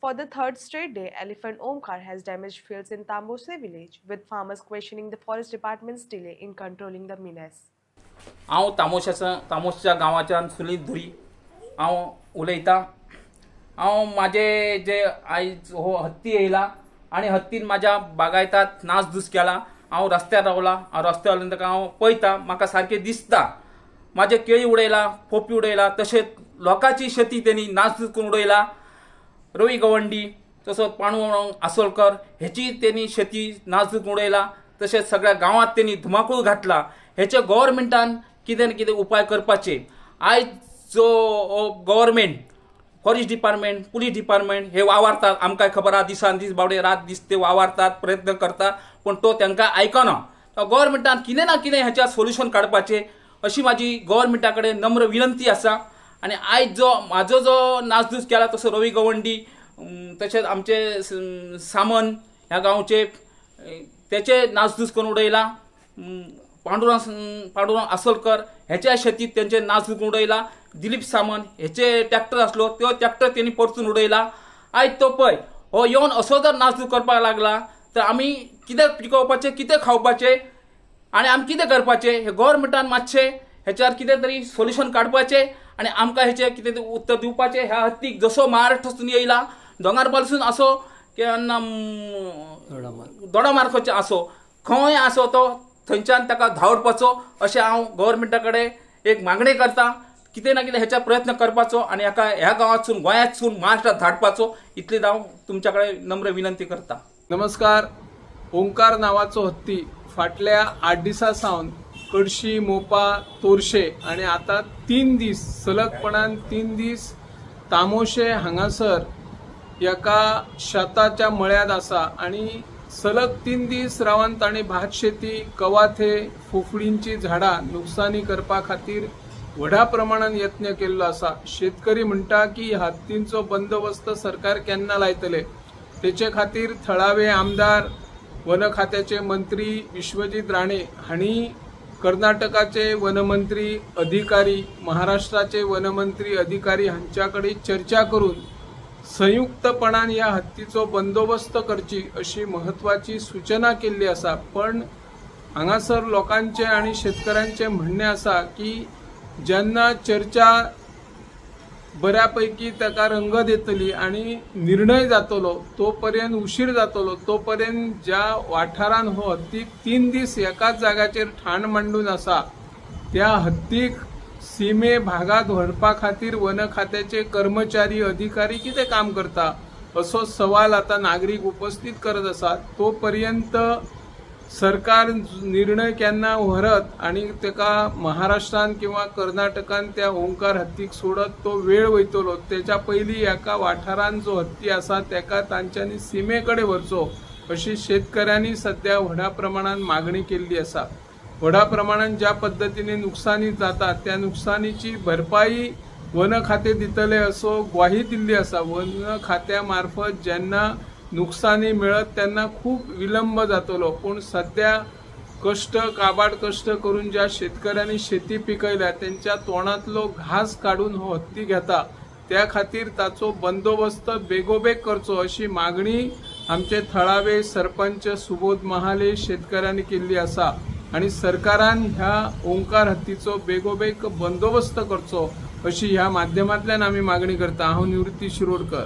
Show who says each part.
Speaker 1: For the third straight day, Elephant Omkar has damaged fields in Tambose village, with farmers questioning the forest department's delay in controlling the menace.
Speaker 2: हांव तामोशच्या गांवाच्यान सुनील धुरी हांव उलयतां। हांव माझे जे आयज हो हत्ती येयला आनी हत्तीन माझ्या बागायतात नासधूस केला। हांव रस्त्यार रावला, रस्त्यार वयल्यान ताका हांव पळयतां, म्हाका सारकें दिसता माझे केळी उडयला, पोपी उडयला, तशेंच लोकांची शेती तेणी नासधूस करून उडयला। रवी गवंडी तसोच पांडुरंग आसोलकर हेची तेणी शेती नासधूस उडयला, तशेंच सगळ्या गांवांत तेणी धुमाकूळ घातला। हेचे गव्हर्नमेंटान कितें ना कितें उपाय करपाचे। आयज जो government, forest department, police department हे वावरतात, आमकां खबर आहा, दिसान दीस बावडे रात दीस ते वावरतात, प्रयत्न करतात, पण तो तांकां आयकना। गव्हर्नमेंटान कितें ना कितें हेच्या सोल्युशन काडपाचें अशी माझी गव्हर्नमेंटा कडेन नम्र विनंती आसा। आनी आयज म्हाजो जो नासधूस केला तसो रवी गवंडी तशेंच आमचे सामन ह्या गांवचे तेचे नासधूस करून उडयला। पांडुरंग आसोलकर हेच्या शेतीत तेंचे नासधूस करून उडयला। दिलीप सामंत हेचे ट्रॅक्टर आसलो तो ट्रॅक्टर तेणी परतून उडयला। आयज तो पळय हो येवन असो जर नासधूस करपाक लागला तर आमी कितें पिकोवपाचें, कितें खावपाचें आनी आमी कितें करपाचें हे गव्हर्नमेंटान मातशें हेच्यार कितें तरी सोल्युशन काडपाचें आनी आमकां हेचें कितें उत्तर दिवपाचें। ह्या हत्तीक जसो महाराष्ट्रासून येयला, दोंगारपालसून आसो किंवा दोडामार्गचे आसो, खंय आसो तो थंयच्यान ताका धांवडपाचो अशें हांव गव्हर्नमेंटा कडेन एक मागणी करतां। कितें ना कितें हेच्या प्रयत्न करपाचो आनी हाका ह्या गांवांतसून, गोंयांतसून महाराष्ट्रांत धाडपाचो, इतली हांव तुमच्या कडेन नम्र विनंती करतां।
Speaker 3: नमस्कार। ओंकार नावाचो हत्ती फाटल्या 8 दिसां सावन कडशी, मोपा, तोरशे आणि आता 3 दीस सलगपणान 3 दीस तामोशे हांगासर एका शेताच्या मळ्यात आसा आणि सलग 3 दीस रावन तांणी भात शेती, कवाथे, फोफडींची झाडां नुकसानी करपा खातीर व्हडा प्रमाणात यत्न केल्लो आसा। शेतकरी म्हणटा की हत्तींचो बंदोबस्त सरकार केन्ना लायतले, तेचे खातीर थळावे आमदार, वन खात्याचे मंत्री विश्वजीत राणे हांणी कर्नाटकाचे वनमंत्री अधिकारी, महाराष्ट्राचे वनमंत्री अधिकारी हांच्याकडे चर्चा करून संयुक्तपणान ह्या हत्तीचो बंदोबस्त करची अशी महत्वाची सूचना केल्ली आसा। पण हांगासर लोकांचे आणि शेतकऱ्यांचे म्हणणे आसा की जेन्ना चर्चा बऱ्यापैकी ताका रंगत येतली आणि निर्णय जातलो तोपर्यंत उशीर जातलो, तोपर्यंत ज्या वाठारान हो हत्तीक 3 दीस एकाच जाग्याचेर ठाण मांडून आसा त्या हत्तीक सीमे भागात व्हरपा खातीर वन खात्याचे कर्मचारी, अधिकारी कितें काम करता असो सवाल आता नागरिक उपस्थित करत आसात। तोपर्यंत सरकार निर्णय केन्ना व्हरत आणि तेका महाराष्ट्रान किंवा कर्नाटकान त्या ओंकार हत्तीक सोडत तो वेळ वयतलो, त्याच्या पयलीं एका वाठारान जो हत्ती आसा तेका तांच्यांनी सीमेकडे व्हरचो अशी शेतकऱ्यांनी सध्या व्हडा प्रमाणात मागणी केल्ली आसा। व्हडा प्रमाणात ज्या पद्धतीने नुकसानी जाता त्या नुकसानीची भरपाई वन खाते दितले असो ग्वाही दिल्ली आसा। वन खात्या मार्फत जेन्ना नुकसानी मिळत तेन्ना खूप विलंब जातलो, पण सध्या काबाड कष्ट करून ज्या शेतकऱ्यांनी शेती पिकयल्या त्यांच्या तोंडातलो घास काढून हो हत्ती घेता, त्या खातीर ताचो बंदोबस्त बेगोबेग करचो अशी मागणी आमचे थळावे सरपंच सुबोध महाले शेतकऱ्यांनी केल्ली आसा आणि सरकारान ह्या ओंकार हत्तीचो बेगोबेग बंदोबस्त करचो अशी ह्या माध्यमांतल्यान आमी मागणी करता। हांव निवृत्ती शिरोडकर।